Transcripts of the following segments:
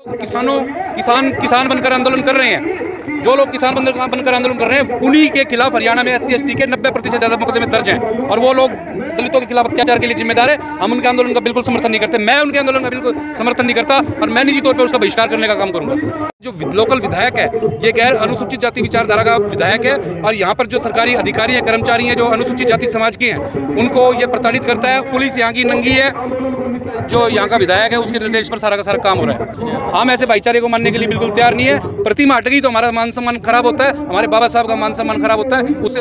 किसान बनकर आंदोलन कर रहे हैं। जो लोग किसान बनकर आंदोलन कर रहे हैं, उन्हीं के खिलाफ हरियाणा में SC/ST के 90% ज़्यादा मुकदमे दर्ज हैं और वो लोग दलितों के खिलाफ अत्याचार के लिए जिम्मेदार है। हम उनके आंदोलन का बिल्कुल समर्थन नहीं करते। मैं उनके आंदोलन का बिल्कुल समर्थन नहीं करता और मैं निजी तौर पर उसका बहिष्कार करने का काम करूंगा। जो लोकल विधायक है, ये गैर अनुसूचित जाति विचारधारा का विधायक है और यहाँ पर जो सरकारी अधिकारी हैं, कर्मचारी हैं जो अनुसूचित जाति समाज के हैं, उनको ये प्रताड़ित करता है। पुलिस यहाँ की नंगी है। जो यहाँ का विधायक है, उसके निर्देश पर सारा का सारा काम हो रहा है। हम ऐसे भाईचारे को मानने के लिए बिल्कुल तैयार नहीं है। प्रतिमा हट गई तो हमारा मान सम्मान खराब होता है, हमारे बाबा साहब का मान सम्मान खराब होता है। उससे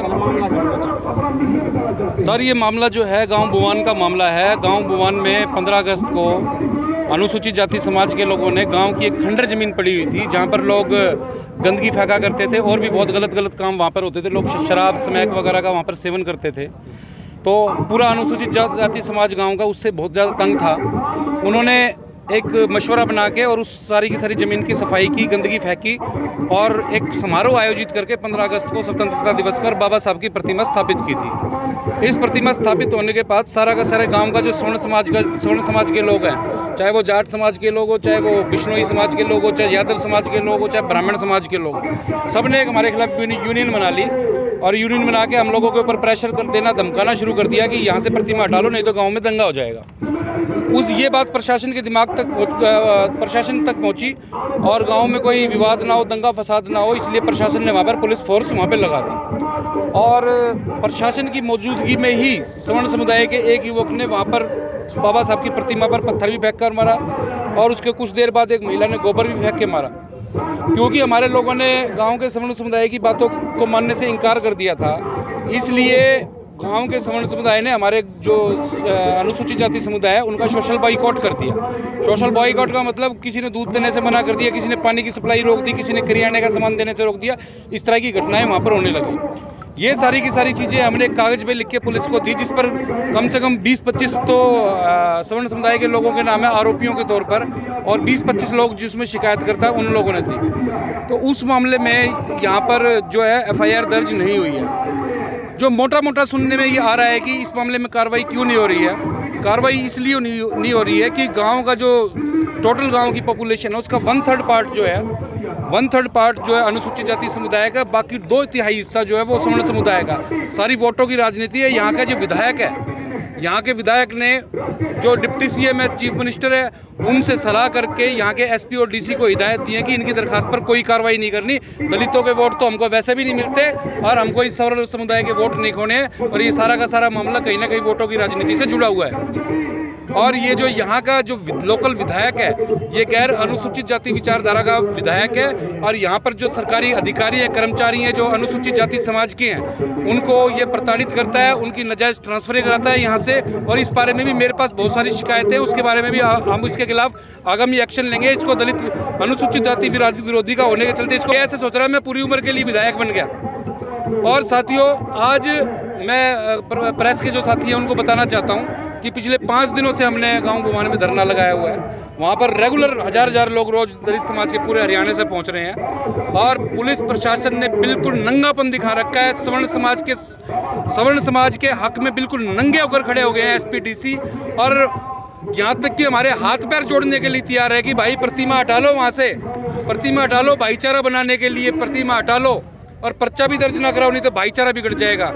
सर, ये मामला जो है गांव बुवान का मामला है। गांव बुवान में 15 अगस्त को अनुसूचित जाति समाज के लोगों ने, गांव की एक खंडर जमीन पड़ी हुई थी जहां पर लोग गंदगी फेंका करते थे और भी बहुत गलत काम वहां पर होते थे। लोग शराब स्मैक वगैरह का वहां पर सेवन करते थे। तो पूरा अनुसूचित जाति समाज गांव का उससे बहुत ज़्यादा तंग था। उन्होंने एक मशवरा बना के और उस सारी की सारी ज़मीन की सफाई की, गंदगी फेंकी और एक समारोह आयोजित करके 15 अगस्त को स्वतंत्रता दिवस पर बाबा साहब की प्रतिमा स्थापित की थी। इस प्रतिमा स्थापित होने के बाद सारा का सारे गांव का जो स्वर्ण समाज के लोग हैं, चाहे वो जाट समाज के लोग हो, चाहे वो बिश्नोई समाज के लोग हो, चाहे यादव समाज के लोग हो, चाहे ब्राह्मण समाज के लोग, सब ने एक हमारे खिलाफ यूनियन बना ली और यूनियन बना के हम लोगों के ऊपर प्रेशर कर देना, धमकाना शुरू कर दिया कि यहाँ से प्रतिमा हटा लो, नहीं तो गांव में दंगा हो जाएगा। ये बात प्रशासन के दिमाग तक प्रशासन तक पहुँची और गांव में कोई विवाद ना हो, दंगा फसाद ना हो, इसलिए प्रशासन ने वहाँ पर पुलिस फोर्स वहाँ पर लगा दी। और प्रशासन की मौजूदगी में ही सवर्ण समुदाय के एक युवक ने वहाँ पर बाबा साहब की प्रतिमा पर पत्थर भी फेंक कर मारा और उसके कुछ देर बाद एक महिला ने गोबर भी फेंक के मारा। क्योंकि हमारे लोगों ने गांव के सवर्ण समुदाय की बातों को मानने से इनकार कर दिया था, इसलिए गांव के सवर्ण समुदाय ने हमारे जो अनुसूचित जाति समुदाय है उनका सोशल बॉयकॉट कर दिया। सोशल बॉयकॉट का मतलब किसी ने दूध देने से मना कर दिया, किसी ने पानी की सप्लाई रोक दी, किसी ने करियाने का सामान देने से रोक दिया। इस तरह की घटनाएं वहाँ पर होने लगी। ये सारी की सारी चीज़ें हमने कागज़ पे लिख के पुलिस को दी, जिस पर कम से कम 20-25 तो सवर्ण समुदाय के लोगों के नाम है आरोपियों के तौर पर और 20-25 लोग जिसमें शिकायत करता है उन लोगों ने दी। तो उस मामले में यहाँ पर जो है FIR दर्ज नहीं हुई है। जो मोटा सुनने में ये आ रहा है कि इस मामले में कार्रवाई क्यों नहीं हो रही है। कार्रवाई इसलिए नहीं हो रही है कि गाँव का जो टोटल गाँव की पॉपुलेशन है उसका 1/3 पार्ट जो है, 1/3 पार्ट जो है अनुसूचित जाति समुदाय का, बाकी 2/3 हिस्सा जो है वो सवर्ण समुदाय का। सारी वोटों की राजनीति है। यहाँ का जो विधायक है, यहाँ के विधायक ने जो डिप्टी CM है, चीफ मिनिस्टर है, उनसे सलाह करके यहाँ के SP और DC को हिदायत दी है कि इनकी दरखास्त पर कोई कार्रवाई नहीं करनी। दलितों के वोट तो हमको वैसे भी नहीं मिलते और हमको इस सवर्ण समुदाय के वोट नहीं खोने हैं और ये सारा का सारा मामला कहीं ना कहीं वोटों की राजनीति से जुड़ा हुआ है। और ये जो यहाँ का जो लोकल विधायक है, ये गैर अनुसूचित जाति विचारधारा का विधायक है और यहाँ पर जो सरकारी अधिकारी हैं, कर्मचारी हैं जो अनुसूचित जाति समाज के हैं, उनको ये प्रताड़ित करता है, उनकी नाजायज़ ट्रांसफर कराता है यहाँ से। और इस बारे में भी मेरे पास बहुत सारी शिकायतें हैं, उसके बारे में भी हम इसके खिलाफ आगामी एक्शन लेंगे। इसको दलित अनुसूचित जाति विरोधी का होने के चलते इसको ऐसे सोच रहा है मैं पूरी उम्र के लिए विधायक बन गया। और साथियों, आज मैं प्रेस के जो साथी हैं उनको बताना चाहता हूँ कि पिछले 5 दिनों से हमने गांव बुवान में धरना लगाया हुआ है। वहाँ पर रेगुलर हजार लोग रोज दलित समाज के पूरे हरियाणा से पहुँच रहे हैं और पुलिस प्रशासन ने बिल्कुल नंगापन दिखा रखा है। सवर्ण समाज के हक में बिल्कुल नंगे होकर खड़े हो गए हैं SP DC और यहाँ तक कि हमारे हाथ पैर जोड़ने के लिए तैयार है कि भाई प्रतिमा हटा लो, वहाँ से प्रतिमा हटा लो, भाईचारा बनाने के लिए प्रतिमा हटा लो और पर्चा भी दर्ज ना कराओ, नहीं तो भाईचारा बिगड़ जाएगा।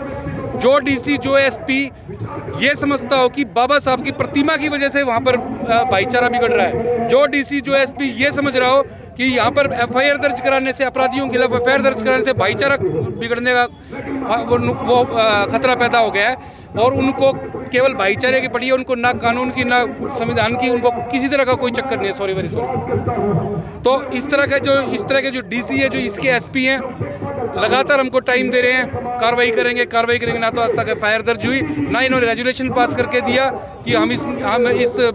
जो DC जो SP ये समझता हो कि बाबा साहब की प्रतिमा की वजह से वहाँ पर भाईचारा बिगड़ रहा है, जो DC जो SP ये समझ रहा हो कि यहाँ पर FIR दर्ज कराने से, अपराधियों के खिलाफ FIR दर्ज कराने से भाईचारा बिगड़ने का वो खतरा पैदा हो गया है और उनको केवल भाईचारे की पड़ी है, उनको ना कानून की ना संविधान की, उनको किसी तरह का कोई चक्कर नहीं है। Sorry, very sorry. तो इस तरह के जो DC है, जो इसके SP हैं, लगातार हमको टाइम दे रहे हैं, कार्रवाई करेंगे। ना तो आज तक FIR दर्ज हुई, ना इन्होंने रेजुलेशन पास करके दिया कि हम इस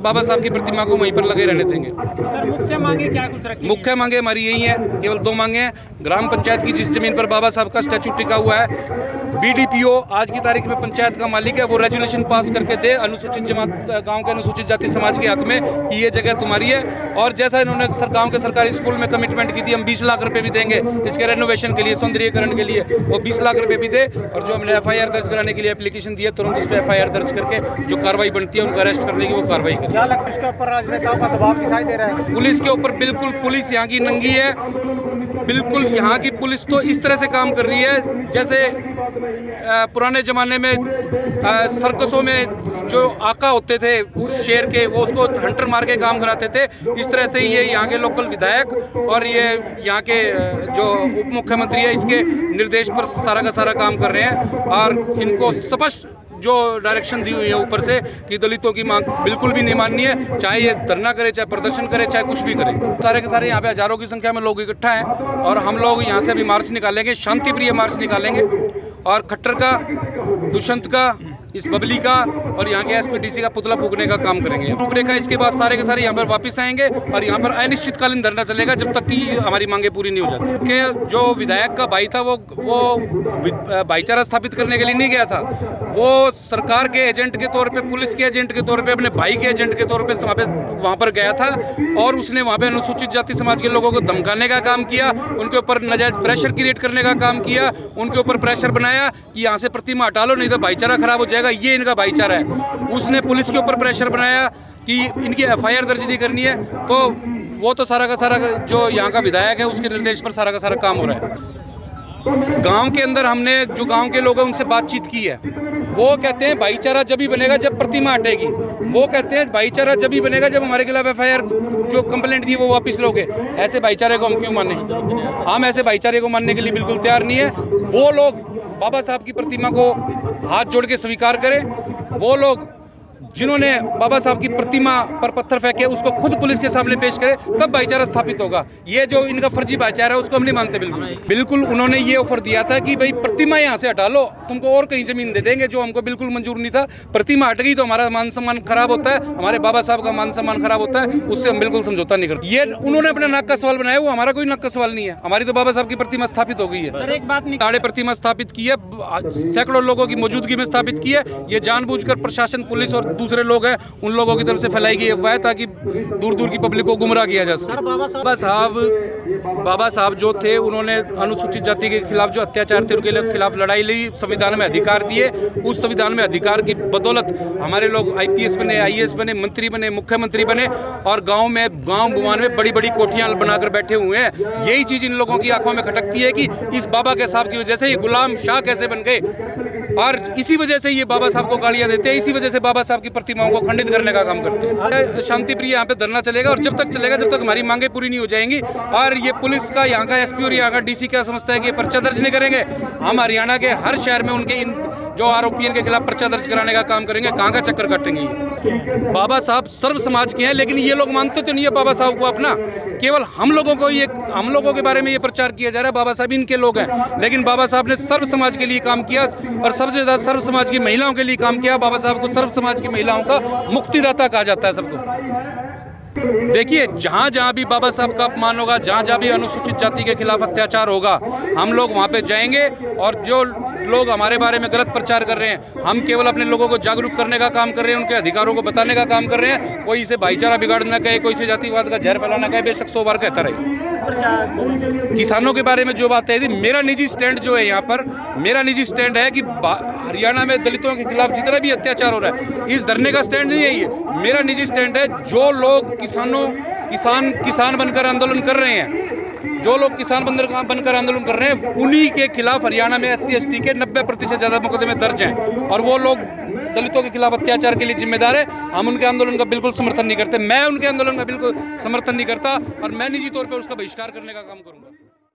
बाबा साहब की प्रतिमा को वहीं पर लगे रहने देंगे। सर, मुख्य मांगे क्या कुछ रखी? मुख्य मांगे हमारी यही है, केवल 2 मांगे हैं। ग्राम पंचायत की जिस जमीन पर बाबा साहब का स्टैचू टिका हुआ है बीडीपीओ आज की तारीख में पंचायत का मालिक है, वो रेजोल्यूशन पास करके दे अनुसूचित जमात गांव के अनुसूचित जाति समाज के हक में कि ये जगह तुम्हारी है। और जैसा इन्होंने गांव के सरकारी स्कूल में कमिटमेंट की थी, हम 20 लाख रुपए भी देंगे इसके रेनोवेशन के लिए, सौंदर्यीकरण के लिए, वो 20 लाख रुपए भी दे। और जो हमने FIR दर्ज कराने के लिए एप्लीकेशन दी है, तुरंत उस पर FIR दर्ज करके जो कार्रवाई बनती है उनको अरेस्ट करने की वो कार्रवाई करें। क्या लगता है इसके ऊपर राजनेताओं का दबाव दिखाई दे रहा है? पुलिस के ऊपर बिल्कुल, पुलिस यहाँ की नंगी है, बिल्कुल यहाँ की पुलिस तो इस तरह से काम कर रही है जैसे पुराने ज़माने में सर्कसों में जो आका होते थे शेर के, वो उसको हंटर मार के काम कराते थे। इस तरह से ये यहाँ के लोकल विधायक और ये यहाँ के जो उप मुख्यमंत्री है, इसके निर्देश पर सारा का सारा काम कर रहे हैं। और इनको स्पष्ट जो डायरेक्शन दी हुई है ऊपर से कि दलितों की मांग बिल्कुल भी नहीं माननी है, चाहे ये धरना करे, चाहे प्रदर्शन करे, चाहे कुछ भी करे। सारे के सारे यहाँ पे हजारों की संख्या में लोग इकट्ठा हैं और हम लोग यहाँ से अभी मार्च निकालेंगे, शांति प्रिय मार्च निकालेंगे और खट्टर का, दुष्यंत का, इस बबली का और यहाँ के SPDC का पुतला फूकने का काम करेंगे। रूपरेखा इसके बाद सारे के सारे यहाँ पर वापस आएंगे और यहाँ पर अनिश्चितकालीन धरना चलेगा जब तक कि हमारी मांगे पूरी नहीं हो जाती। कि जो विधायक का भाई था वो भाईचारा स्थापित करने के लिए नहीं गया था, वो सरकार के एजेंट के तौर पे, पुलिस के एजेंट के तौर पे, अपने भाई के एजेंट के तौर पे वहाँ पर गया था और उसने वहाँ पे अनुसूचित जाति समाज के लोगों को धमकाने का काम किया, उनके ऊपर नाजायज प्रेशर क्रिएट करने का काम किया, उनके ऊपर प्रेशर बनाया कि यहाँ से प्रतिमा हटा लो नहीं तो भाईचारा खराब हो जाएगा, ये इनका भाईचारा है। उसने पुलिस के ऊपर प्रेशर बनाया कि इनकी FIR दर्ज नहीं करनी है, तो वो तो सारा का सारा जो यहाँ का विधायक है उसके निर्देश पर सारा का सारा काम हो रहा है। गांव के अंदर हमने जो गांव के लोग हैं उनसे बातचीत की है, वो कहते हैं भाईचारा जब ही बनेगा जब प्रतिमा हटेगी। वो कहते हैं भाईचारा जब ही बनेगा जब हमारे खिलाफ FIR जो कंप्लेंट दी वो वापस लोगे। ऐसे भाईचारे को हम क्यों माने? हम ऐसे भाईचारे को मानने के लिए बिल्कुल तैयार नहीं है। वो लोग बाबा साहब की प्रतिमा को हाथ जोड़ के स्वीकार करें, वो लोग जिन्होंने बाबा साहब की प्रतिमा पर पत्थर फेंके उसको खुद पुलिस के सामने पेश करे, तब भाईचारा स्थापित होगा। ये जो इनका फर्जी भाईचारा है उसको हम नहीं मानते बिल्कुल। उन्होंने ये ऑफर दिया था कि भाई प्रतिमा यहाँ से हटा लो, तुमको और कहीं जमीन दे देंगे, जो हमको बिल्कुल मंजूर नहीं था। प्रतिमा हट गई तो हमारा मान सम्मान खराब होता है, हमारे बाबा साहब का मान सम्मान खराब होता है, उससे हम बिल्कुल समझौता नहीं करते। ये उन्होंने अपने नाक का सवाल बनाया, वो हमारा कोई नाक का सवाल नहीं है। हमारी तो बाबा साहब की प्रतिमा स्थापित हो गई है। सर एक बात नहीं, ताड़े प्रतिमा स्थापित की है, सैकड़ों लोगों की मौजूदगी में स्थापित की है। ये जानबूझकर प्रशासन, पुलिस और दूसरे लोग हैं उन लोगों की तरफ से फैलाई गई अफवाह ताकि दूर दूर की पब्लिक को गुमराह किया जा सके। बाबा साहब जो थे उन्होंने अनुसूचित जाति के खिलाफ जो अत्याचार थे उनके खिलाफ लड़ाई लड़ी, संविधान में अधिकार दिए। उस संविधान में अधिकार की बदौलत हमारे लोग IPS बने, IAS बने, मंत्री बने, मुख्यमंत्री बने और गांव बुवान में बड़ी बड़ी कोठियां बनाकर बैठे हुए हैं। यही चीज इन लोगों की आंखों में खटकती है कि इस बाबा के साहब की वजह से ये गुलाम शाह कैसे बन गए और इसी वजह से ये बाबा साहब को गालियां देते हैं, इसी वजह से बाबा साहब की प्रतिमाओं को खंडित करने का काम करते हैं। शांति प्रिय यहाँ पे धरना चलेगा और जब तक चलेगा जब तक हमारी मांगे पूरी नहीं हो जाएंगी। और ये पुलिस का, यहाँ का SP और यहाँ का DC क्या समझता है कि ये पर्चा दर्ज नहीं करेंगे। हम हरियाणा के हर शहर में उनके इन जो आरोपी के खिलाफ पर्चा दर्ज कराने का काम करेंगे। कहाँ का चक्कर काटेंगे ये? बाबा साहब सर्व समाज के हैं, लेकिन ये लोग मानते तो नहीं है बाबा साहब को अपना। केवल हम लोगों के बारे में ये प्रचार किया जा रहा है बाबा साहब इनके लोग हैं, लेकिन बाबा साहब ने सर्व समाज के लिए काम किया और सबसे ज्यादा सर्व समाज की महिलाओं के लिए काम किया। बाबा साहब को सर्व समाज की महिलाओं का मुक्तिदाता कहा जाता है सबको। देखिए, जहाँ जहाँ भी बाबा साहब का अपमान होगा, जहाँ जहाँ भी अनुसूचित जाति के खिलाफ अत्याचार होगा, हम लोग वहाँ पे जाएंगे और जो लोग हमारे बारे में गलत प्रचार कर रहे हैं, हम केवल अपने लोगों को जागरूक करने का काम कर रहे हैं, उनके अधिकारों को बताने का काम कर रहे हैं। कोई इसे भाईचारा बिगाड़ना कहे, कोई इसे जातिवाद का जहर फैलाना कहे, बेशक 100 बार कहता रहे। किसानों के बारे में जो बात है, मेरा निजी स्टैंड जो है यहाँ पर, मेरा निजी स्टैंड है कि हरियाणा में दलितों के खिलाफ जितना भी अत्याचार हो रहा है, इस धरने का स्टैंड नहीं है ये। मेरा निजी स्टैंड है जो लोग किसान बनकर आंदोलन कर रहे हैं, जो लोग किसान बनकर आंदोलन कर रहे हैं, उन्हीं के खिलाफ हरियाणा में SC ST के 90% ज़्यादा मुकदमे दर्ज हैं और वो लोग दलितों के खिलाफ अत्याचार के लिए जिम्मेदार है। हम उनके आंदोलन का बिल्कुल समर्थन नहीं करते, मैं उनके आंदोलन का बिल्कुल समर्थन नहीं करता और मैं निजी तौर पर उसका बहिष्कार करने का काम करूँगा।